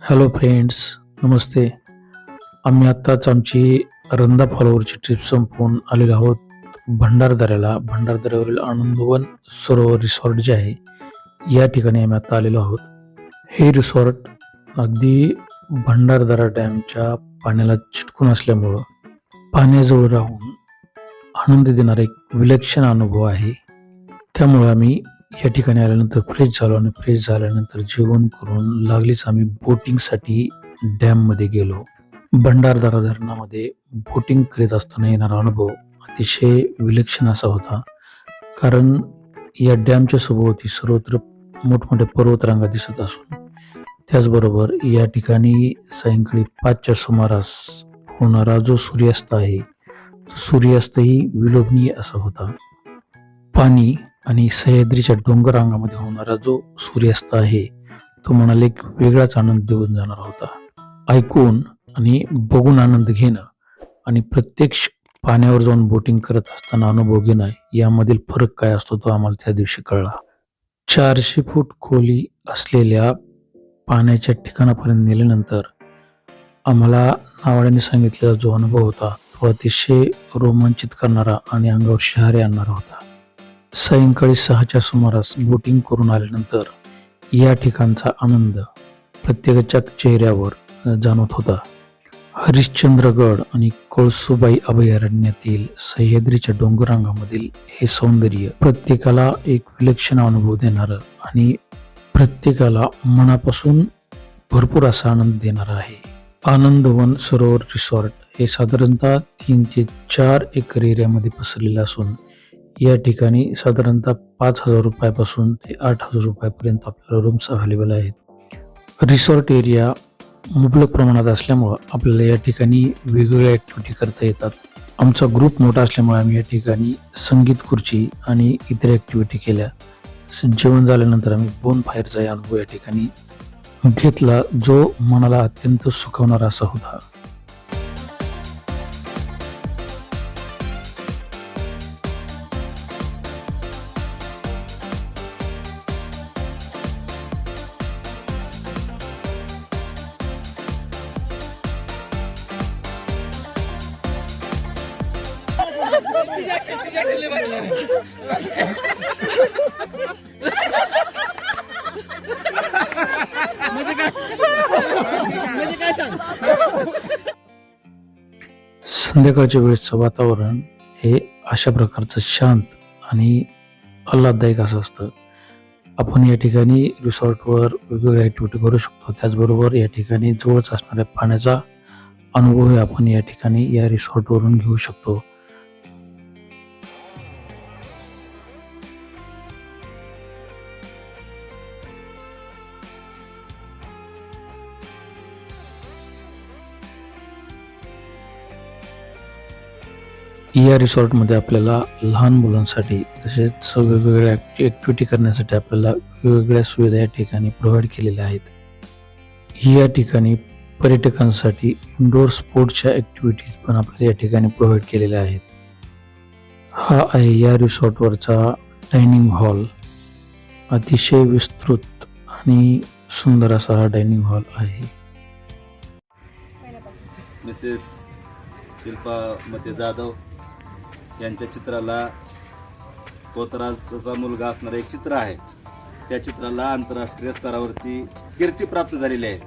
Hello friends, नमस्ते. आम्ही आत्ताच आमची रंधा फॉलोवरची ट्रिप संपवून आलेलो आहोत भंडारदऱ्याला. भंडारदऱ्यावरील आनंदवन सरोवर रिसॉर्ट जे आहे या ठिकाणी आम्ही आता आलेलो आहोत. हे रिसॉर्ट अगदी भंडारदरा डॅमच्या पाण्याला चिटकून असल्यामुळं पाण्याजवळ राहून आनंद देणारा एक विलक्षण अनुभव आहे. त्यामुळे आम्ही या ठिकाणी आल्यानंतर फ्रेश झालो आणि फ्रेश झाल्यानंतर जेवण करून लागलीच आम्ही बोटिंगसाठी डॅममध्ये गेलो. भंडारदरा धरणामध्ये बोटिंग करीत असताना येणारा अनुभव अतिशय विलक्षण असा होता. कारण या डॅमच्या सभोवती सर्वत्र मोठमोठे पर्वतरांगा दिसत असून त्याचबरोबर या ठिकाणी सायंकाळी 5च्या सुमारास होणारा जो सूर्यास्त आहे तो सूर्यास्तही विलोभनीय असा होता. पाणी आणि सह्याद्रीच्या डोंगर रांगामध्ये होणारा जो सूर्यास्त आहे तो मनाला एक वेगळाच आनंद देऊन जाणार होता. ऐकून आणि बघून आनंद घेणं आणि प्रत्यक्ष पाण्यावर जाऊन बोटिंग करत असताना अनुभव घेणं यामधील फरक काय असतो तो आम्हाला त्या दिवशी कळला. 400 फूट खोली असलेल्या पाण्याच्या ठिकाणापर्यंत नेल्यानंतर आम्हाला नावाड्याने सांगितलेला जो अनुभव होता तो अतिशय रोमांचित करणारा आणि अंगावर शहारे आणणारा होता. सायंकाळी 6च्या सुमारास बोटिंग करून आल्यानंतर या ठिकाणचा आनंद प्रत्येकाच्या चेहऱ्यावर जाणवत होता. हरिश्चंद्रगड आणि कळसुबाई अभयारण्यातील सह्याद्रीच्या डोंगररांगामधील हे सौंदर्य प्रत्येकाला एक विलक्षण अनुभव देणारं आणि प्रत्येकाला मनापासून भरपूर असा आनंद देणारा आहे. आनंदवन सरोवर रिसॉर्ट हे साधारणतः 3 ते 4 एकर एरियामध्ये पसरलेलं असून या ठिकाणी साधारणतः 5,000 रुपयापासून ते 8,000 रुपयापर्यंत आपल्याला रूम्स अवेलेबल आहेत. रिसॉर्ट एरिया मुबलक प्रमाणात असल्यामुळं आपल्याला या ठिकाणी वेगवेगळ्या ॲक्टिव्हिटी करता येतात. आमचा ग्रुप मोठा असल्यामुळे आम्ही या ठिकाणी संगीत खुर्ची आणि इतर ॲक्टिव्हिटी केल्या. जेवण झाल्यानंतर आम्ही बोनफायरचा अनुभव या ठिकाणी घेतला जो मनाला अत्यंत सुखावणारा असा होता. संध्याकाळच्या वेळेचं वातावरण हे अशा प्रकारचं शांत आणि आल्हाददायक असं असतं. आपण या ठिकाणी रिसॉर्टवर वेगवेगळ्या ॲक्टिव्हिटी करू शकतो. त्याचबरोबर या ठिकाणी जवळच असणाऱ्या पाण्याचा अनुभवही आपण या ठिकाणी या रिसॉर्टवरून घेऊ शकतो. या रिसॉर्टमध्ये आपल्याला लहान मुलांसाठी तसेच वेगवेगळ्या ॲक्टिव्हिटी करण्यासाठी आपल्याला वेगवेगळ्या सुविधा या ठिकाणी प्रोव्हाइड केलेल्या आहेत. या ठिकाणी पर्यटकांसाठी इंडोर स्पोर्ट्सच्या ॲक्टिव्हिटीज पण आपल्याला या ठिकाणी प्रोव्हाइड केलेल्या आहेत. हा आहे या रिसॉर्टवरचा डायनिंग हॉल. अतिशय विस्तृत आणि सुंदर असा हा डायनिंग हॉल आहे. मिसेस शिल्पा मते जाधव यांच्या चित्राला पोतराजाचा मुलगा असणारं एक चित्र आहे. त्या चित्राला आंतरराष्ट्रीय स्तरावरती कीर्ती प्राप्त झालेली आहे.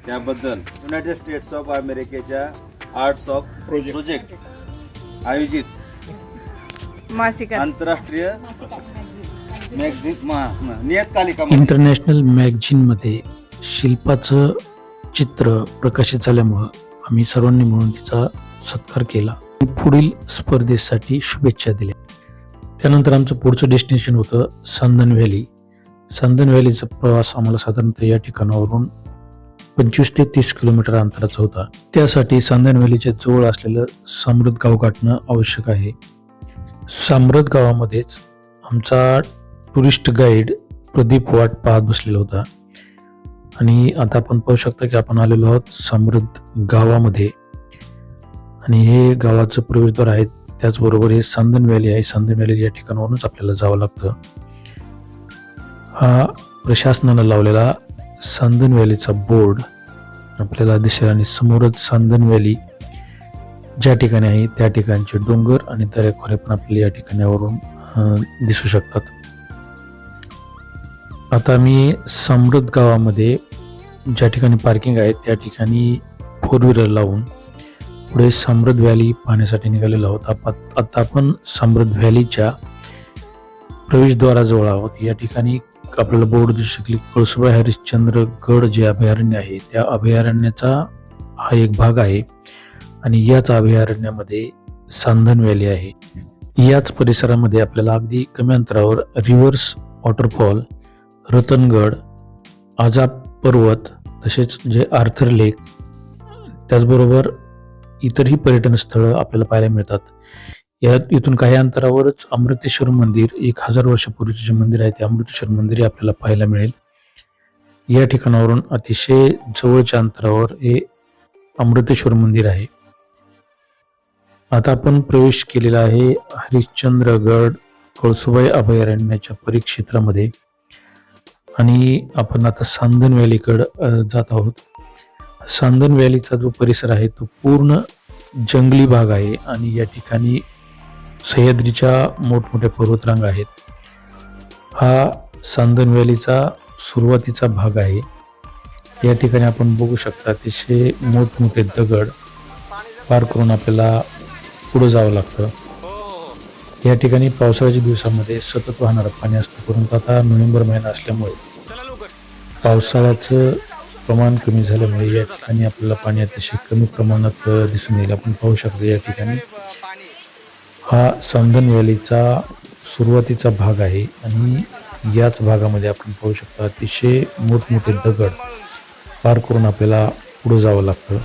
त्याबद्दल युनायटेड स्टेट्स ऑफ अमेरिकेच्या आर्ट्स ऑफ प्रोजेक्ट आयोजित मासिक आंतरराष्ट्रीय नियतकालिका इंटरनॅशनल मॅगझिनमध्ये शिल्पाचं चित्र प्रकाशित झाल्यामुळं आम्ही सर्वांनी मिळून तिचा सत्कार केला. पुढील स्पर्धेसाठी शुभेच्छा दिल्या. त्यानंतर आमचं पुढचं डेस्टिनेशन होतं संदन व्हॅली. संदन व्हॅलीचा प्रवास आम्हाला साधारणतः या ठिकाणावरून 25 ते 30 किलोमीटर अंतराचा होता. त्यासाठी संदन व्हॅलीच्या जवळ असलेलं समृद्ध गाव गाठणं आवश्यक आहे. समृद्ध गावामध्येच आमचा टुरिस्ट गाईड प्रदीप वाट पाहत बसलेला होता आणि आता आपण पाहू शकता की आपण आलेलो आहोत समृद्ध गावामध्ये आणि हे गावाचं प्रवेशद्वार आहे. त्याचबरोबर हे संदन व्हॅली आहे. संदन व्हॅली या ठिकाणावरूनच आपल्याला जावं लागतं. हा प्रशासनानं लावलेला संदन व्हॅलीचा बोर्ड आपल्याला दिसेल आणि समोरच सांदन व्हॅली ज्या ठिकाणी आहे त्या ठिकाणचे डोंगर आणि दऱ्याखोरे पण आपल्याला या ठिकाणावरून दिसू शकतात. आता मी समृद्ध गावामध्ये ज्या ठिकाणी पार्किंग आहे त्या ठिकाणी 4 व्हीलर लावून पुढे समृद्ध व्हॅली पाहण्यासाठी निघालेलो आहोत. आता आपण समृद्ध व्हॅलीच्या प्रवेशद्वाराजवळ आहोत. या ठिकाणी आपल्याला बोर्ड दिसू शकले कळसुबाई हरिश्चंद्र गड जे अभयारण्य आहे त्या अभयारण्याचा हा एक भाग आहे आणि याच अभयारण्यामध्ये सांदन व्हॅली आहे. याच परिसरामध्ये आपल्याला अगदी कमी अंतरावर रिव्हर्स वॉटरफॉल, रतनगड, आजाब पर्वत, तसेच जे आर्थर लेक, त्याचबरोबर इतरही पर्यटन स्थळं आपल्याला पाहायला मिळतात. इथून काही अंतरावरच अमृतेश्वर मंदिर, 1000 वर्षापूर्वीचे जे मंदिर आहे ते अमृतेश्वर मंदिर आपल्याला पाहायला मिळेल. या ठिकाणावरून अतिशय जवळच्या अंतरावर हे अमृतेश्वर मंदिर आहे. आता आपण प्रवेश केलेला आहे हरिश्चंद्रगड कळसुबाई अभयारण्याच्या परिक्षेत्रामध्ये आणि आपण आता सांदन व्हॅलीकडे जात आहोत. सांदन व्हॅलीचा जो परिसर आहे तो पूर्ण जंगली भाग आहे आणि या ठिकाणी सह्याद्रीच्या मोठमोठ्या पर्वतरांगा आहेत. हा सांदन व्हॅलीचा सुरुवातीचा भाग आहे. या ठिकाणी आपण बघू शकता अतिशय मोठमोठे दगड पार करून आपल्याला पुढे जावं लागतं. या ठिकाणी पावसाळ्याच्या दिवसामध्ये सतत वाहणारं पाणी असतं, परंतु आता नोव्हेंबर महिना असल्यामुळे पावसाळ्याचं प्रमाण कमी झाल्यामुळे या ठिकाणी आपल्याला पाणी अतिशय कमी प्रमाणात दिसून येईल. आपण पाहू शकतो या ठिकाणी हा सांदन व्हॅलीचा सुरुवातीचा भाग आहे आणि याच भागामध्ये आपण पाहू शकतो अतिशय मोठमोठे दगड पार करून आपल्याला पुढे जावं लागतं.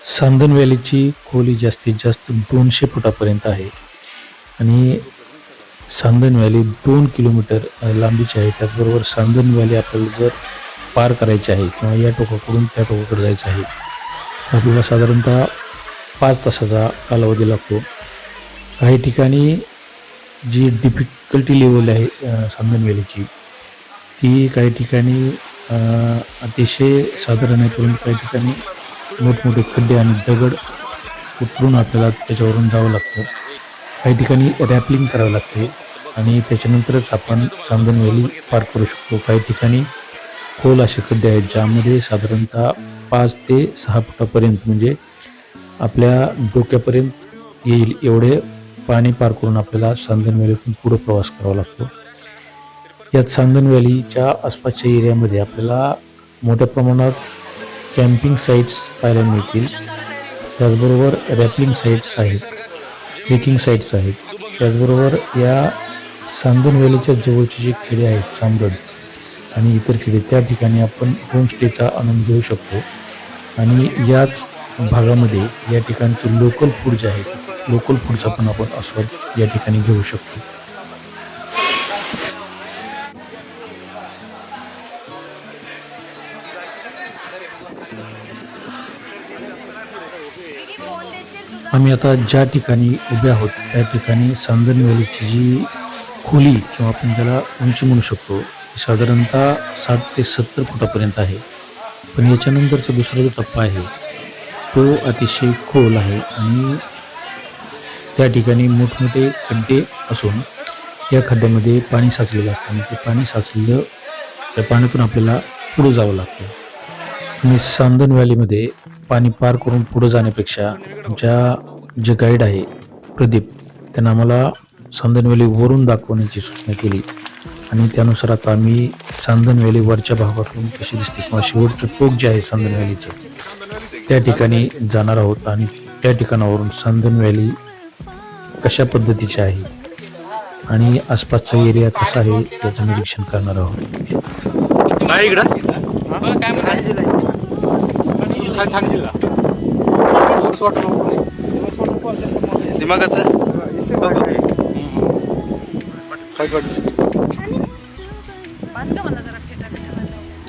सांदन व्हॅलीची खोली जास्तीत जास्त 200 फुटापर्यंत आहे आणि सांदन व्हॅली 2 किलोमीटर लांबीची आहे. त्याचबरोबर सांदन व्हॅली आपल्याला जर पार करायची आहे किंवा या टोकाकडून त्या टोकाकडे जायचं आहे तर आपल्याला साधारणतः 5 तासाचा कालावधी लागतो. काही ठिकाणी जी डिफिकल्टी लेवल आहे सांदन व्हॅलीची ती काही ठिकाणी अतिशय साधारण आहे, परंतु काही ठिकाणी मोठमोठे खड्डे आणि दगड उतरून आपल्याला त्याच्यावरून जावं लागतं. काही ठिकाणी रॅपलिंग करावं लागते आणि त्याच्यानंतरच आपण सांदन व्हॅली पार करू शकतो. काही ठिकाणी खोल असे खड्डे आहेत ज्यामध्ये साधारणतः 5 ते 6 फुटापर्यंत म्हणजे आपल्या डोक्यापर्यंत येईल एवढे पाणी पार करून आपल्याला सांदन व्हॅलीतून पुढे प्रवास करावा लागतो. यात सांदन व्हॅलीच्या आसपासच्या एरियामध्ये आपल्याला मोठ्या प्रमाणात कॅम्पिंग साईट्स पाहायला मिळतील. त्याचबरोबर रॅपलिंग साईट्स आहेत, ट्रेकिंग साईट्स आहेत. त्याचबरोबर या सांदन व्हॅलीच्या जवळचे जे खेडे आहेत समृद्ध आणि इतर खेडे त्या ठिकाणी आपण होमस्टेचा आनंद घेऊ शकतो आणि याच भागामध्ये या ठिकाणचे लोकल फूड जे आहेत लोकल फूडचा पण आपण आस्वाद या ठिकाणी घेऊ शकतो. आम्ही आता ज्या ठिकाणी उभे आहोत त्या ठिकाणी सांदन व्हॅलीची जी खोली किंवा आपण ज्याला उंची म्हणू शकतो साधारणतः 60 ते 70 फुटापर्यंत आहे. पण याच्यानंतरचा दुसरा जो टप्पा आहे तो अतिशय खोल आहे आणि त्या ठिकाणी मोठमोठे खड्डे असून या खड्ड्यामध्ये पाणी साचलेलं असतं आणि ते पाणी साचलेलं त्या पाण्यातून आपल्याला पुढे जावं लागतं. आणि सांदन व्हॅलीमध्ये पाणी पार करून पुढे जाण्यापेक्षा आमच्या जे गाईड आहे प्रदीप त्यांना आम्हाला सांदन व्हॅली वरून दाखवण्याची सूचना केली आणि त्यानुसार आता आम्ही सांदन व्हॅली वरच्या भागातून कशी दिसते किंवा शेवटचं टोक जे आहे सांदन व्हॅलीचं त्या ठिकाणी जाणार आहोत आणि त्या ठिकाणावरून सांदन व्हॅली कशा पद्धतीची आहे आणि आसपासचा एरिया कसा आहे त्याचं निरीक्षण करणार आहोत.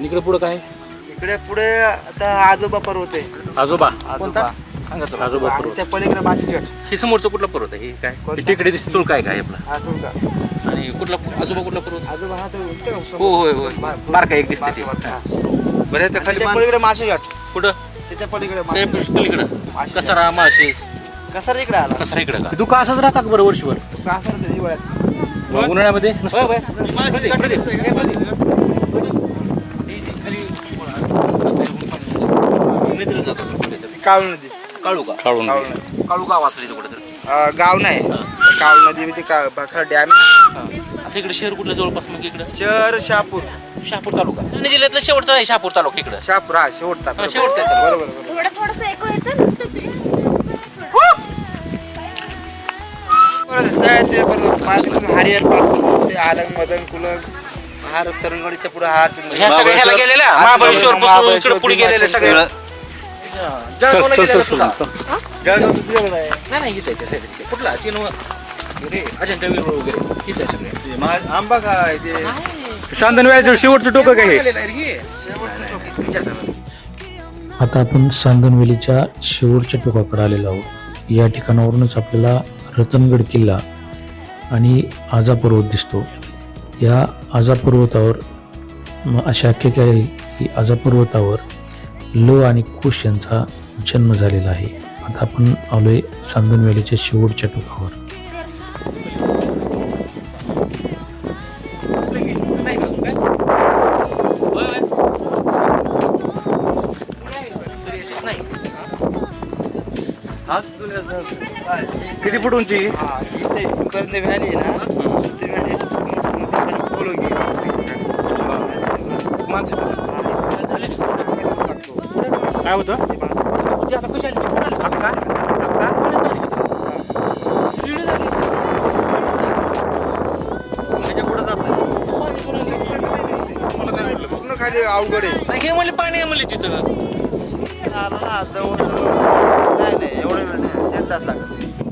इकडे पुढे काय? इकडे पुढे आता आजोबा पर्वत आहे. आजोबा आजोबा सांगा तर. आजोबा पर्वत. आजच्या पलीकडे माशीगड. हे समोरचं कुठला पर्वत आहे? हे काय कोणता? तिकडे दिसतो काय काय आपला? हा सोड का? आणि कुठला आजोबा कुठला पर्वत? आजोबा हा तो इथे का हो समोर? होय होय बारका एक दिसते ते. हा. बरं त्या खाली त्याच्या पलीकडे माशीगड. कुठं? त्याच्या पलीकडे ते माशीगड. पलीकडं कसारा मासे कसा रे इकडे आला? कसारा इकडं का? दुःख असंच राहतात का बरं वर्षभर? का असं रे हिवाळ्यात? उन्हाळ्यामध्ये नसतं. काळू नदी. काळू का? काळू गाव असलं इथं कुठं गाव नाही. काळू नदी म्हणजे भाखरा डॅम आहे. आता इकडे शहर कुठलं जवळपास मग इकडं? शहर शहापूर. शहापूर तालुका. ठाणे जिल्ह्यातलं शेवटचं आहे शहापूर तालुका इकडं. शहापूर हा शेवटचा. हा, शेवटचा आहे. बरोबर बरोबर. थोडंसं ऐकू येतं ना. ते पण हरिहर पासून ते आलंग मदन कुलंग हार तरंगडीच्या पुढे हार ह्या सगळ्या ह्याला गेलेल्या महाबळेश्वर पासून इकडे पुढे गेलेले सगळे. जळगावला गेलेलं सुद्धा. नाही नाही हीच आहे त्या साईडची. कुठला तीन वगैरे अजंठा वेरूळ वगैरे हीच आहे सगळे. आंबा काय ते सांदन व्याजचं शेवटचं टोक काय आता आपण सांदन व्हॅलीच्या शेवटच्या टोकाकडे आलेलो आहोत. या ठिकाणावरूनच आपल्याला रतनगड किल्ला आणि आजा पर्वत दिसतो. या आजा पर्वतावर अशी आख्यायिका आहे की आजा पर्वतावर ल आणि कुश यांचा जन्म झालेला आहे. आता आपण आलोय सांदन व्हॅलीच्या शेवटच्या टोकावर. किती फूट उंची? इथे पर्यंत व्हॅली आहे ना ती व्हॅली खोलून गेली. काय होतं? पूर्ण खाली अवघड आहे. हे म्हणले पाणी आहे म्हणले तिथं. आला ना जवळ नाही नाही एवढं वेळ नाही 1.5 तास लागत.